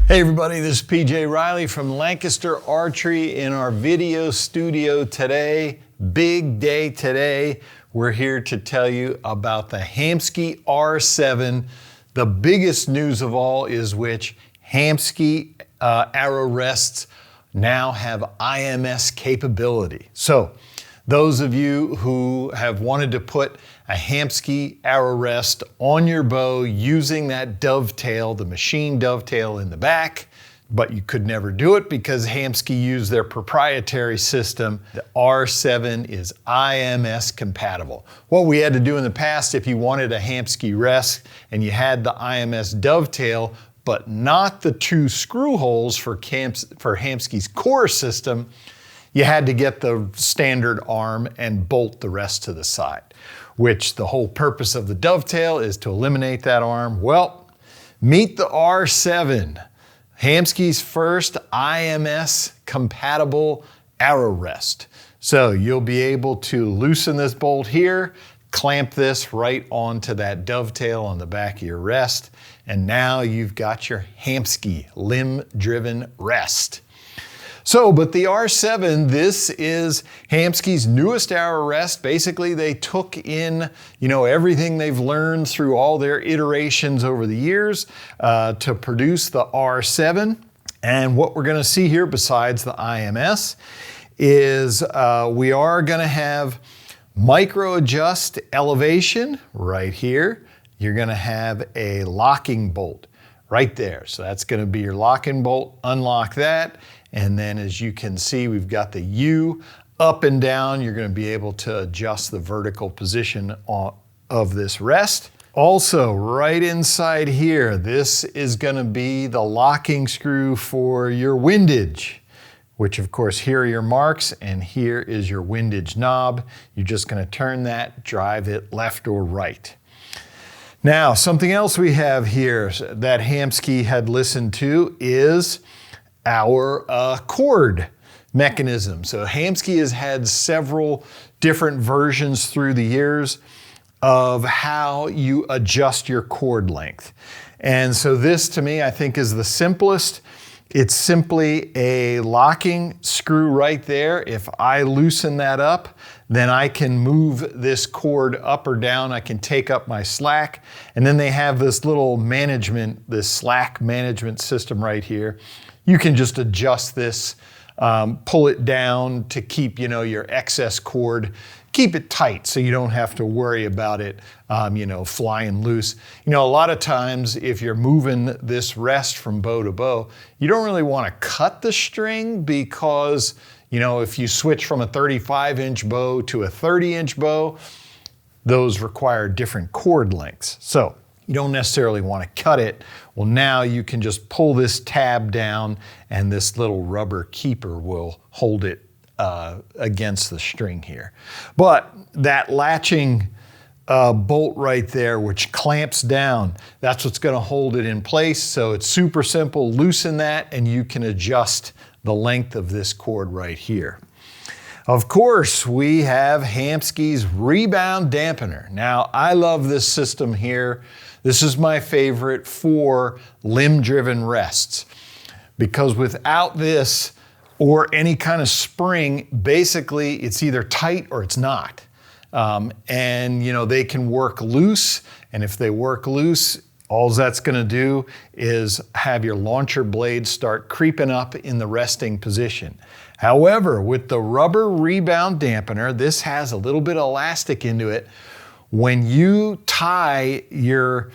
Hey everybody, this is PJ Riley from Lancaster Archery in our video studio today. Big day today. We're here to tell you about the Hamskea R7. The biggest news of all is which Hamskea arrow rests now have IMS capability. So those of you who have wanted to put a Hamskea arrow rest on your bow using that dovetail, the machine dovetail in the back, but you could never do it because Hamskea used their proprietary system. The R7 is IMS compatible. What we had to do in the past, if you wanted a Hamskea rest and you had the IMS dovetail, but not the two screw holes for Hamskea's core system, you had to get the standard arm and bolt the rest to the side, which the whole purpose of the dovetail is to eliminate that arm. Well, meet the R7, Hamskea's first IMS compatible arrow rest. So you'll be able to loosen this bolt here, clamp this right onto that dovetail on the back of your rest, and now you've got your Hamskea limb-driven rest. So, but the R7, this is Hamskea's newest arrow rest. Basically, they took in, everything they've learned through all their iterations over the years to produce the R7. And what we're gonna see here, besides the IMS, is we are gonna have microadjust elevation right here. You're gonna have a locking bolt right there. So that's gonna be your locking bolt. Unlock that. And then as you can see, we've got the U up and down. You're gonna be able to adjust the vertical position of this rest. Also, right inside here, this is gonna be the locking screw for your windage, which of course, here are your marks, and here is your windage knob. You're just gonna turn that, drive it left or right. Now, something else we have here that Hamskea had listened to is our cord mechanism. So Hamskea has had several different versions through the years of how you adjust your cord length. And so this, to me, I think is the simplest. It's simply a locking screw right there. If I loosen that up, then I can move this cord up or down. I can take up my slack. And then they have this little management, this slack management system right here. You can just adjust this, pull it down to keep, your excess cord, keep it tight so you don't have to worry about it, flying loose. A lot of times if you're moving this rest from bow to bow, you don't really want to cut the string because, if you switch from a 35-inch bow to a 30-inch bow, those require different cord lengths. So you don't necessarily want to cut it. Well, now you can just pull this tab down and this little rubber keeper will hold it against the string here. But that latching bolt right there, which clamps down, that's what's going to hold it in place. So it's super simple. Loosen that and you can adjust the length of this cord right here. Of course, we have Hamskea's rebound dampener. Now, I love this system here. This is my favorite for limb-driven rests because without this or any kind of spring, basically it's either tight or it's not. They can work loose, and if they work loose, all that's gonna do is have your launcher blade start creeping up in the resting position. However, with the rubber rebound dampener, this has a little bit of elastic into it. When you tie your,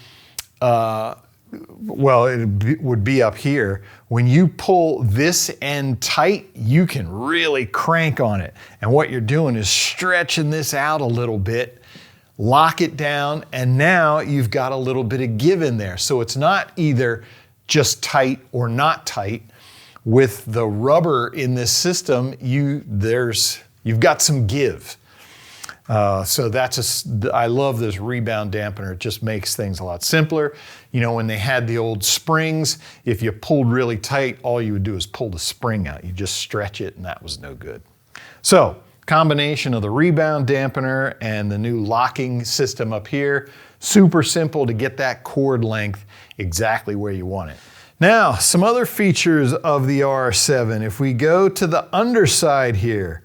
it would be up here. When you pull this end tight, you can really crank on it. And what you're doing is stretching this out a little bit, lock it down, and now you've got a little bit of give in there. So it's not either just tight or not tight. With the rubber in this system, you've got some give. So I love this rebound dampener. It just makes things a lot simpler. When they had the old springs, if you pulled really tight, all you would do is pull the spring out. You just stretch it and that was no good. So combination of the rebound dampener and the new locking system up here, super simple to get that cord length exactly where you want it. Now, some other features of the R7. If we go to the underside here,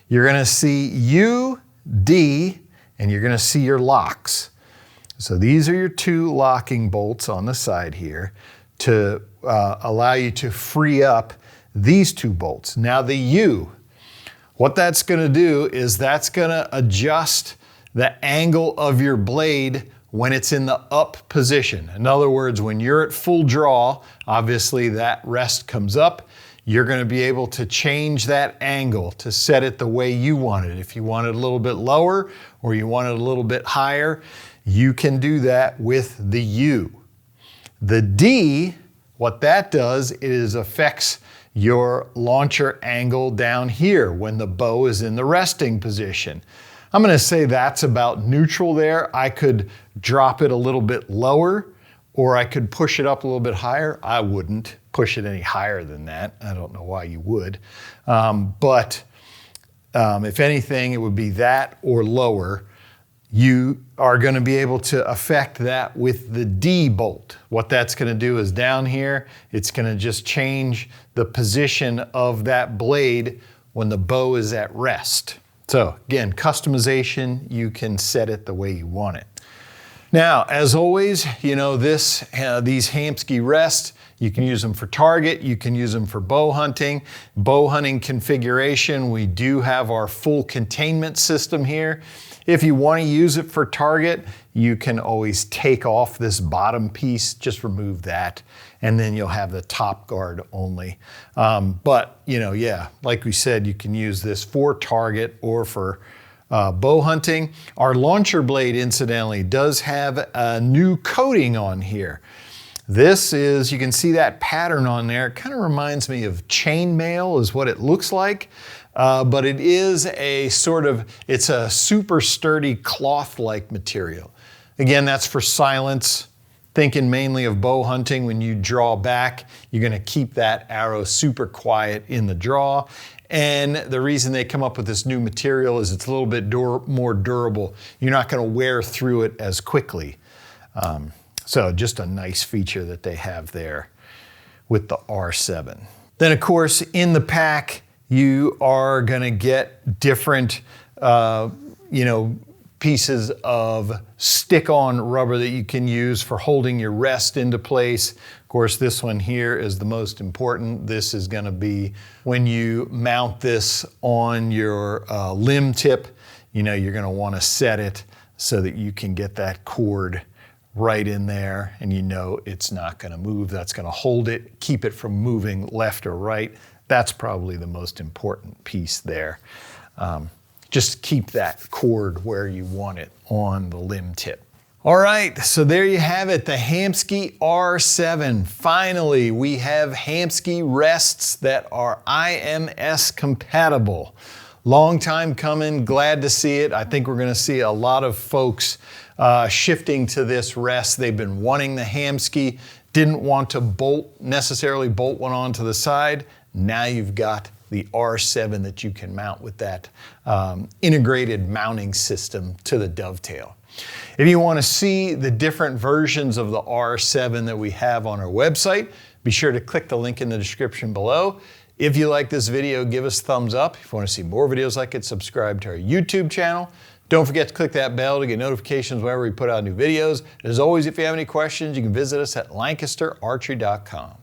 you're gonna see U, D, and you're gonna see your locks. So these are your two locking bolts on the side here to allow you to free up these two bolts. Now the U, what that's gonna do is that's gonna adjust the angle of your blade when it's in the up position. In other words, when you're at full draw, obviously that rest comes up. You're gonna be able to change that angle to set it the way you want it. If you want it a little bit lower or you want it a little bit higher, you can do that with the U. The D, what that does is affects your launcher angle down here when the bow is in the resting position. I'm gonna say that's about neutral there. I could drop it a little bit lower or I could push it up a little bit higher. I wouldn't push it any higher than that. I don't know why you would. But if anything, it would be that or lower. You are going to be able to affect that with the D bolt. What that's going to do is down here, it's going to just change the position of that blade when the bow is at rest. So again, customization, you can set it the way you want it. Now, as always, you know, these Hamskea rests, you can use them for target, you can use them for bow hunting. Bow hunting configuration, we do have our full containment system here. If you want to use it for target, you can always take off this bottom piece, just remove that, and then you'll have the top guard only. But, you know, yeah, like we said, you can use this for target or for bow hunting. Our launcher blade, incidentally, does have a new coating on here. This is, you can see that pattern on there. It kind of reminds me of chainmail is what it looks like. But it is a sort of, it's a super sturdy cloth-like material. Again, that's for silence. Thinking mainly of bow hunting, when you draw back, you're gonna keep that arrow super quiet in the draw. And the reason they come up with this new material is it's a little bit more durable. You're not gonna wear through it as quickly. So just a nice feature that they have there with the R7. Then of course, in the pack, you are gonna get different, pieces of stick-on rubber that you can use for holding your rest into place. Of course, this one here is the most important. This is gonna be when you mount this on your limb tip, you know, you're gonna wanna set it so that you can get that cord right in there and you know it's not gonna move. That's gonna hold it, keep it from moving left or right. That's probably the most important piece there. Just keep that cord where you want it on the limb tip. All right, so there you have it, the Hamskea R7. Finally, we have Hamskea rests that are IMS compatible. Long time coming, glad to see it. I think we're gonna see a lot of folks shifting to this rest. They've been wanting the Hamskea, didn't want to necessarily bolt one onto the side. Now you've got the R7 that you can mount with that integrated mounting system to the dovetail. If you want to see the different versions of the R7 that we have on our website, be sure to click the link in the description below. If you like this video, give us a thumbs up. If you want to see more videos like it, subscribe to our YouTube channel. Don't forget to click that bell to get notifications whenever we put out new videos. As always, if you have any questions, you can visit us at lancasterarchery.com.